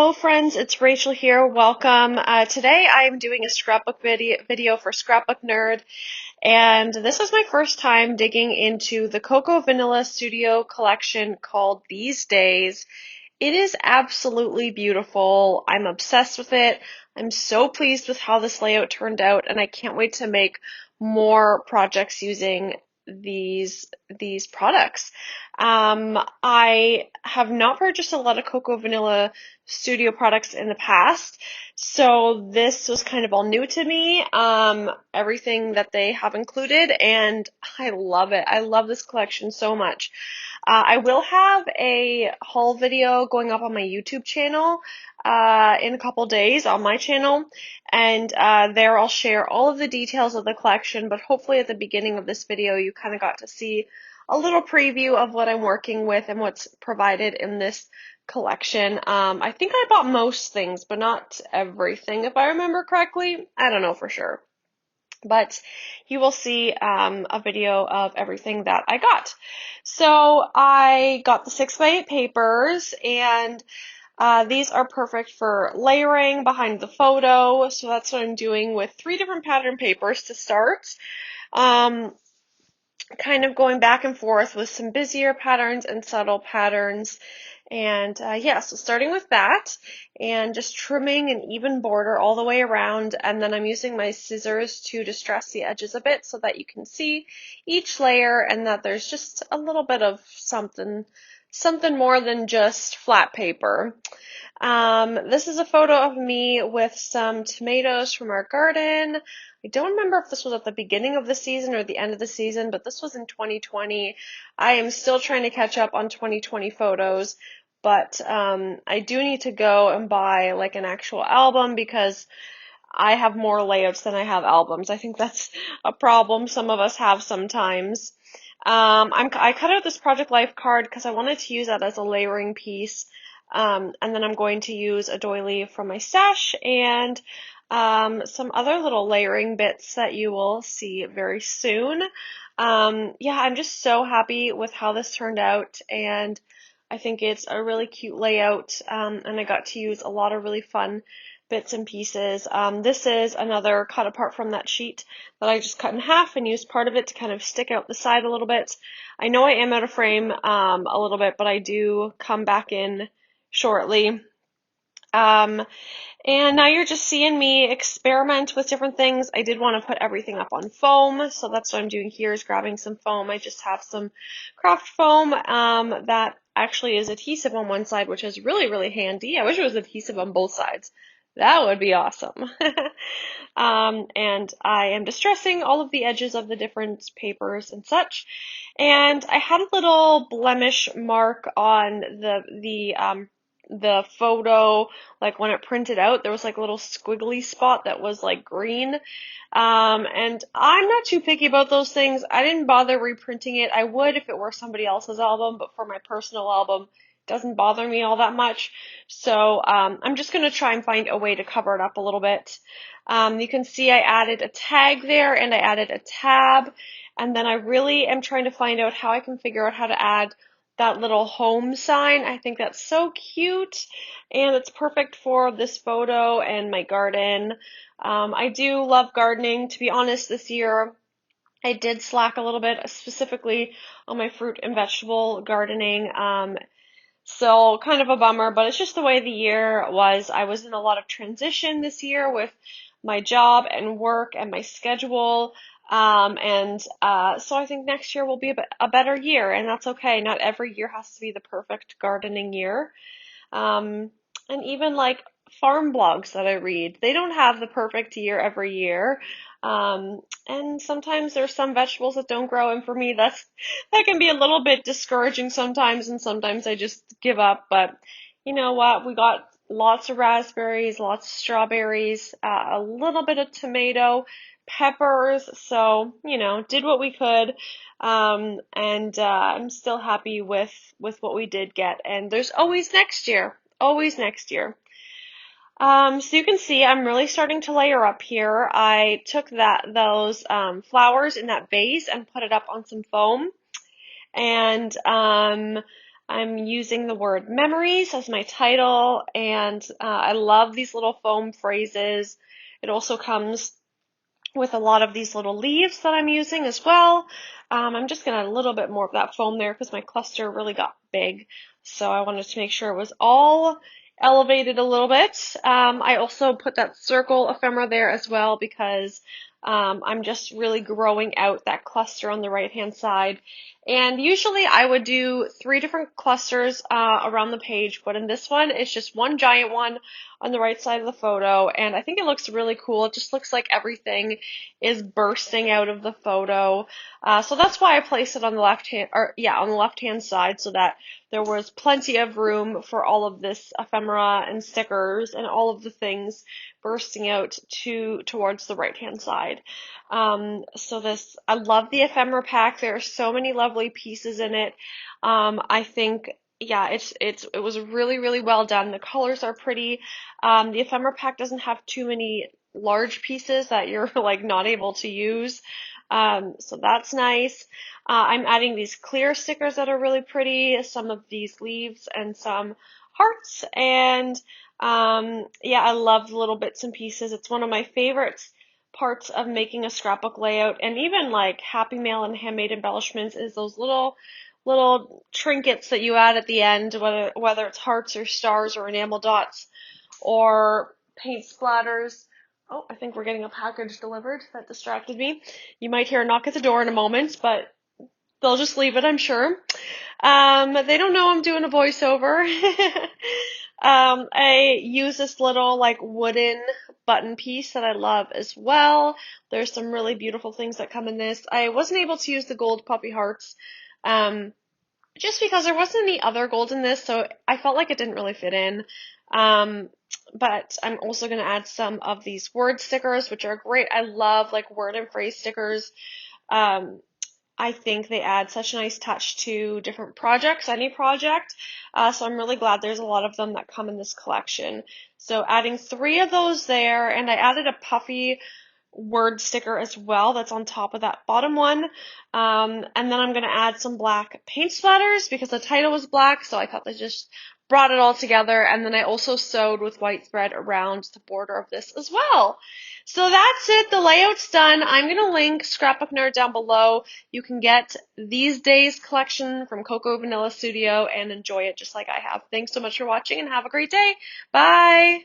Hello friends, it's Rachel here. Welcome. Today I'm doing a scrapbook video for Scrapbook Nerd, and this is my first time digging into the Cocoa Vanilla Studio collection called These Days. It is absolutely beautiful. I'm obsessed with it. I'm so pleased with how this layout turned out, and I can't wait to make more projects using these products. I have not purchased a lot of Cocoa Vanilla Studio products in the past, so this was kind of all new to me. Everything that they have included, and I love it. I love this collection so much. I will have a haul video going up on my YouTube channel in a couple days on my channel, and there I'll share all of the details of the collection, but hopefully at the beginning of this video you kind of got to see a little preview of what I'm working with and what's provided in this collection. I think I bought most things, but not everything if I remember correctly. I don't know for sure. But you will see a video of everything that I got. So I got the 6x8 papers, and these are perfect for layering behind the photo. So that's what I'm doing with 3 different pattern papers to start. Kind of going back and forth with some busier patterns and subtle patterns. And yeah, so starting with that and just trimming an even border all the way around, and then I'm using my scissors to distress the edges a bit so that you can see each layer and that there's just a little bit of something more than just flat paper. This is a photo of me with some tomatoes from our garden. I don't remember if this was at the beginning of the season or the end of the season, but this was in 2020. I am still trying to catch up on 2020 photos, but I do need to go and buy like an actual album because I have more layouts than I have albums. I think that's a problem some of us have sometimes. I cut out this Project Life card because I wanted to use that as a layering piece. And then I'm going to use a doily from my stash and some other little layering bits that you will see very soon. Yeah, I'm just so happy with how this turned out, and I think it's a really cute layout, and I got to use a lot of really fun bits and pieces. This is another cut apart from that sheet that I just cut in half and used part of it to kind of stick out the side a little bit. I know I am out of frame a little bit, but I do come back in shortly. And now you're just seeing me experiment with different things. I did want to put everything up on foam, so that's what I'm doing here is grabbing some foam. I just have some craft foam that actually is adhesive on one side, which is really, really handy. I wish it was adhesive on both sides. That would be awesome. And I am distressing all of the edges of the different papers and such. And I had a little blemish mark on the photo, like when it printed out, there was like a little squiggly spot that was like green. And I'm not too picky about those things. I didn't bother reprinting it. I would if it were somebody else's album, but for my personal album, it doesn't bother me all that much. So I'm just going to try and find a way to cover it up a little bit. You can see I added a tag there and I added a tab. And then I really am trying to find out how I can figure out how to add that little home sign. I think that's so cute, and it's perfect for this photo and my garden. I do love gardening. To be honest, this year I did slack a little bit, specifically on my fruit and vegetable gardening. So kind of a bummer, but it's just the way the year was. I was in a lot of transition this year with my job and work and my schedule. So I think next year will be a better year, and that's okay. Not every year has to be the perfect gardening year. And even like farm blogs that I read, they don't have the perfect year every year. And sometimes there's some vegetables that don't grow, and for me that can be a little bit discouraging sometimes, and sometimes I just give up. But you know what? We got lots of raspberries, lots of strawberries, a little bit of tomato, peppers, so you know, did what we could. And I'm still happy with what we did get, and there's always next year, always next year. So you can see I'm really starting to layer up here. I took those flowers in that vase and put it up on some foam, and I'm using the word memories as my title, and I love these little foam phrases. It also comes with a lot of these little leaves that I'm using as well. I'm just going to add a little bit more of that foam there because my cluster really got big. So I wanted to make sure it was all elevated a little bit. I also put that circle ephemera there as well because I'm just really growing out that cluster on the right hand side. And usually I would do 3 different clusters around the page, but in this one it's just one giant one on the right side of the photo, and I think it looks really cool. It just looks like everything is bursting out of the photo. So that's why I placed it on the left hand, or yeah, on the left hand side, so that there was plenty of room for all of this ephemera and stickers and all of the things bursting out towards the right hand side. I love the ephemera pack. There are so many lovely pieces in it. I think, yeah, it was really, really well done. The colors are pretty. The ephemera pack doesn't have too many large pieces that you're like not able to use. So that's nice. I'm adding these clear stickers that are really pretty, some of these leaves and some hearts. And yeah, I love the little bits and pieces. It's one of my favorites parts of making a scrapbook layout, and even like Happy Mail and handmade embellishments is those little trinkets that you add at the end, whether it's hearts or stars or enamel dots or paint splatters. Oh, I think we're getting a package delivered. That distracted me. You might hear a knock at the door in a moment, but they'll just leave it, I'm sure. They don't know I'm doing a voiceover. I use this little like wooden button piece that I love as well. There's some really beautiful things that come in this. I wasn't able to use the gold puppy hearts, just because there wasn't any other gold in this, so I felt like it didn't really fit in. Um, but I'm also going to add some of these word stickers, which are great. I love like word and phrase stickers. Um, I think they add such a nice touch to different projects, any project. So I'm really glad there's a lot of them that come in this collection. So adding 3 of those there, and I added a puffy word sticker as well that's on top of that bottom one. And then I'm going to add some black paint splatters because the title was black, so I thought they just brought it all together. And then I also sewed with white thread around the border of this as well. So that's it. The layout's done. I'm going to link Scrapbook Nerd down below. You can get these days collection from Coco Vanilla Studio and enjoy it just like I have. Thanks so much for watching and have a great day. Bye!